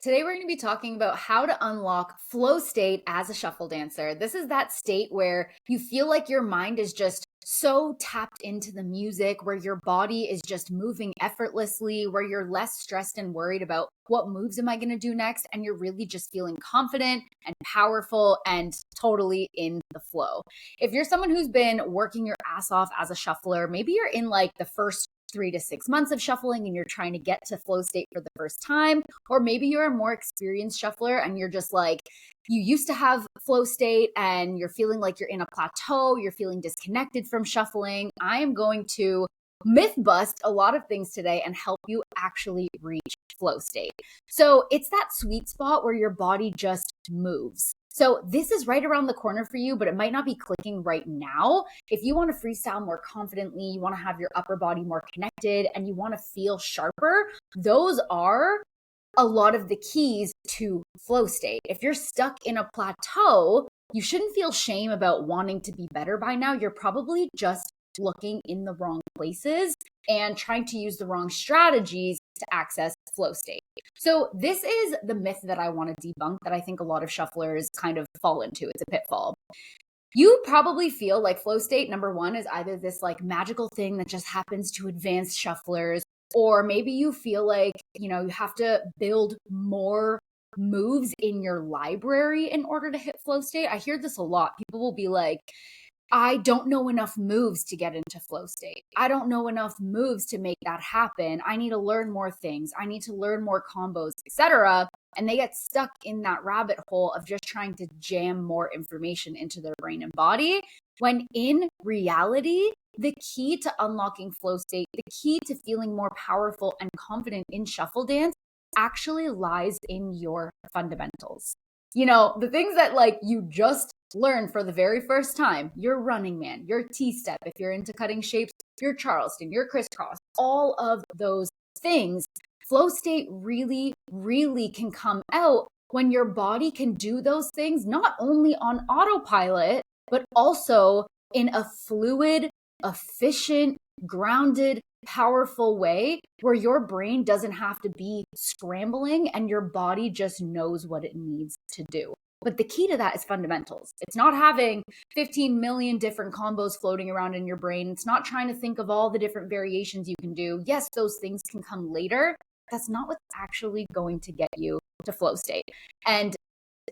Today, we're going to be talking about how to unlock flow state as a shuffle dancer. This is that state where you feel like your mind is just so tapped into the music, where your body is just moving effortlessly, where you're less stressed and worried about what moves am I going to do next. And you're really just feeling confident and powerful and totally in the flow. If you're someone who's been working your ass off as a shuffler, maybe you're in like the first 3 to 6 months of shuffling and you're trying to get to flow state for the first time. Or maybe you're a more experienced shuffler and you're just like, you used to have flow state and you're feeling like you're in a plateau, you're feeling disconnected from shuffling. I am going to myth bust a lot of things today and help you actually reach flow state. So it's that sweet spot where your body just moves. So this is right around the corner for you, but it might not be clicking right now. If you want to freestyle more confidently, you want to have your upper body more connected, and you want to feel sharper, those are a lot of the keys to flow state. If you're stuck in a plateau, you shouldn't feel shame about wanting to be better by now. You're probably just looking in the wrong places and trying to use the wrong strategies to access flow state. So this is the myth that I want to debunk that I think a lot of shufflers kind of fall into. It's a pitfall. You probably feel like flow state, number one, is either this like magical thing that just happens to advanced shufflers, or maybe you feel like, you have to build more moves in your library in order to hit flow state. I hear this a lot. People will be like, I don't know enough moves to get into flow state. I don't know enough moves to make that happen. I need to learn more things. I need to learn more combos, etc. And they get stuck in that rabbit hole of just trying to jam more information into their brain and body. When in reality, the key to unlocking flow state, the key to feeling more powerful and confident in shuffle dance actually lies in your fundamentals. The things that like you just learn for the very first time, your running man, your T-step, if you're into cutting shapes, your Charleston, your crisscross, all of those things, flow state really, really can come out when your body can do those things, not only on autopilot, but also in a fluid, efficient, grounded, powerful way where your brain doesn't have to be scrambling and your body just knows what it needs to do. But the key to that is fundamentals. It's not having 15 million different combos floating around in your brain. It's not trying to think of all the different variations you can do. Yes, those things can come later. That's not what's actually going to get you to flow state. And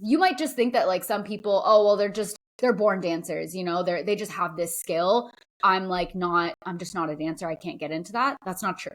you might just think that like some people, oh, well, they're born dancers, they just have this skill. I'm just not a dancer. I can't get into that. That's not true.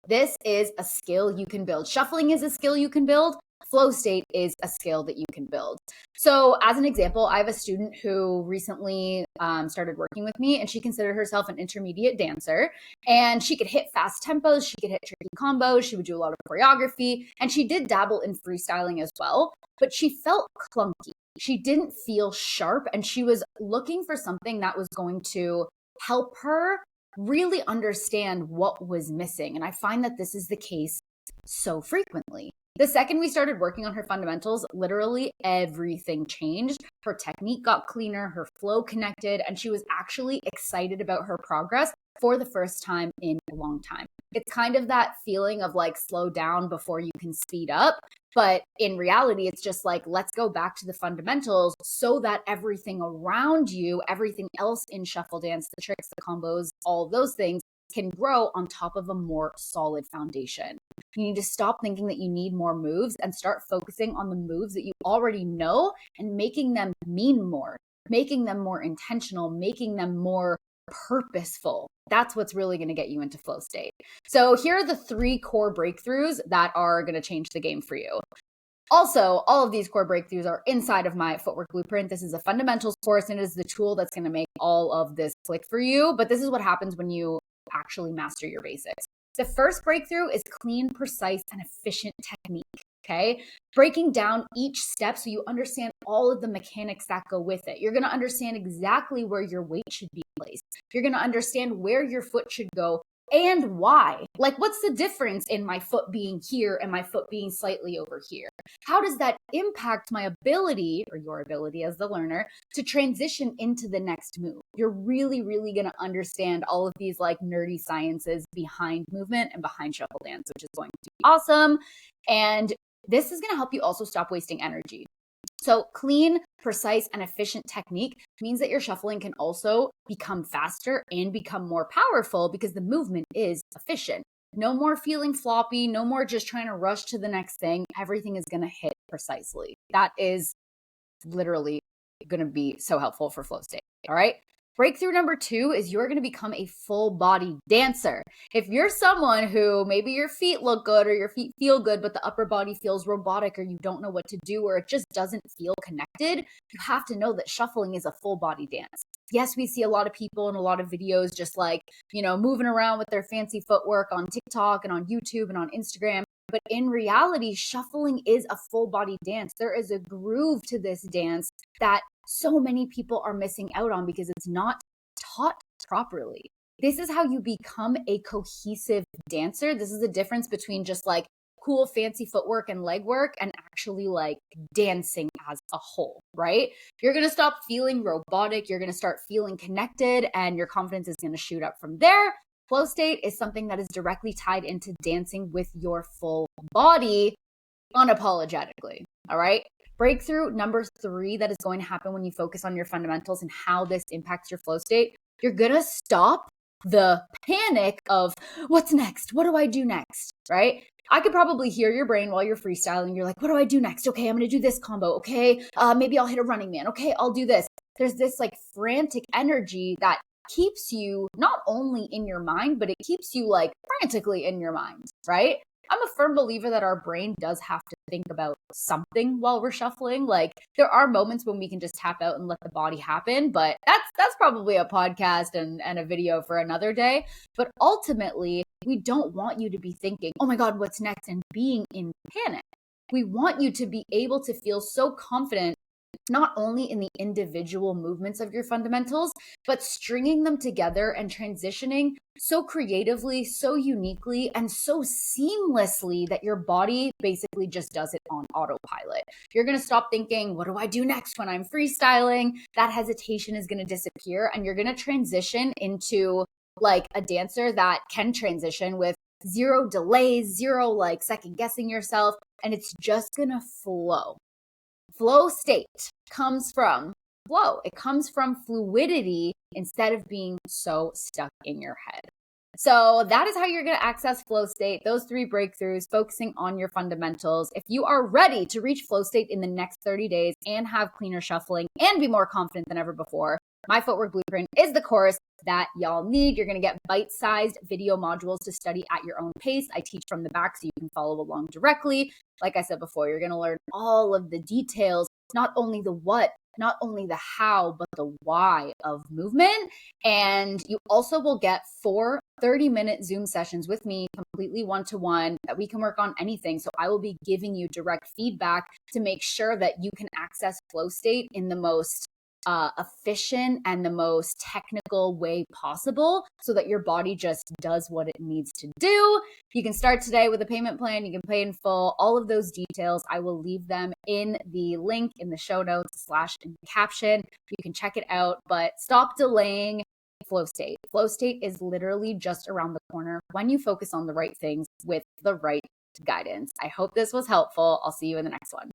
This is a skill you can build. Shuffling is a skill you can build. Flow state is a skill that you can build. So as an example, I have a student who recently started working with me, and she considered herself an intermediate dancer, and she could hit fast tempos. She could hit tricky combos. She would do a lot of choreography, and she did dabble in freestyling as well, but she felt clunky. She didn't feel sharp, and she was looking for something that was going to help her really understand what was missing. And I find that this is the case so frequently. The second we started working on her fundamentals, literally everything changed. Her technique got cleaner, her flow connected, and she was actually excited about her progress for the first time in a long time. It's kind of that feeling of like slow down before you can speed up. But in reality, it's just like, let's go back to the fundamentals so that everything around you, everything else in shuffle dance, the tricks, the combos, all of those things can grow on top of a more solid foundation. You need to stop thinking that you need more moves and start focusing on the moves that you already know and making them mean more, making them more intentional, making them more purposeful. That's what's really going to get you into flow state. So here are the 3 core breakthroughs that are going to change the game for you. Also, all of these core breakthroughs are inside of my Footwork Blueprint. This is a fundamentals course, and it is the tool that's going to make all of this click for you. But this is what happens when you actually master your basics. The first breakthrough is clean, precise, and efficient technique. Okay. Breaking down each step so you understand all of the mechanics that go with it. You're going to understand exactly where your weight should be placed. You're going to understand where your foot should go and why. Like, what's the difference in my foot being here and my foot being slightly over here? How does that impact my ability, or your ability as the learner, to transition into the next move? You're really, really going to understand all of these like nerdy sciences behind movement and behind shuffle dance, which is going to be awesome. And This is going to help you also stop wasting energy. So clean, precise, and efficient technique means that your shuffling can also become faster and become more powerful because the movement is efficient. No more feeling floppy, no more just trying to rush to the next thing. Everything is going to hit precisely. That is literally going to be so helpful for flow state. All right. Breakthrough number 2 is you're going to become a full body dancer. If you're someone who maybe your feet look good or your feet feel good, but the upper body feels robotic or you don't know what to do or it just doesn't feel connected, you have to know that shuffling is a full body dance. Yes, we see a lot of people in a lot of videos just like, moving around with their fancy footwork on TikTok and on YouTube and on Instagram. But in reality, shuffling is a full body dance. There is a groove to this dance that so many people are missing out on because it's not taught properly. This is how you become a cohesive dancer. This is the difference between just like cool fancy footwork and leg work and actually like dancing as a whole, right? You're going to stop feeling robotic. You're going to start feeling connected and your confidence is going to shoot up from there. Flow state is something that is directly tied into dancing with your full body unapologetically. All right. Breakthrough number 3 that is going to happen when you focus on your fundamentals and how this impacts your flow state. You're going to stop the panic of what's next? What do I do next? Right? I could probably hear your brain while you're freestyling. You're like, what do I do next? Okay, I'm going to do this combo. Okay, maybe I'll hit a running man. Okay, I'll do this. There's this like frantic energy that keeps you not only in your mind, but it keeps you like frantically in your mind, right? I'm a firm believer that our brain does have to think about something while we're shuffling. Like there are moments when we can just tap out and let the body happen, but that's probably a podcast and a video for another day. But ultimately, we don't want you to be thinking, oh my God, what's next? And being in panic. We want you to be able to feel so confident not only in the individual movements of your fundamentals, but stringing them together and transitioning so creatively, so uniquely, and so seamlessly that your body basically just does it on autopilot. You're going to stop thinking, what do I do next when I'm freestyling? That hesitation is going to disappear and you're going to transition into like a dancer that can transition with zero delays, zero like second guessing yourself, and it's just going to flow. Flow state comes from flow. It comes from fluidity instead of being so stuck in your head. So that is how you're going to access flow state, those 3 breakthroughs, focusing on your fundamentals. If you are ready to reach flow state in the next 30 days and have cleaner shuffling and be more confident than ever before, my Footwork Blueprint is the course that y'all need. You're going to get bite-sized video modules to study at your own pace. I teach from the back so you can follow along directly. Like I said before, you're going to learn all of the details, not only the what, not only the how, but the why of movement. And you also will get 4 30-minute Zoom sessions with me, completely one-to-one, that we can work on anything. So I will be giving you direct feedback to make sure that you can access flow state in the most efficient and the most technical way possible so that your body just does what it needs to do. You can start today with a payment plan. You can pay in full. All of those details, I will leave them in the link in the show notes / in the caption. You can check it out, but stop delaying flow state. Flow state is literally just around the corner when you focus on the right things with the right guidance. I hope this was helpful. I'll see you in the next one.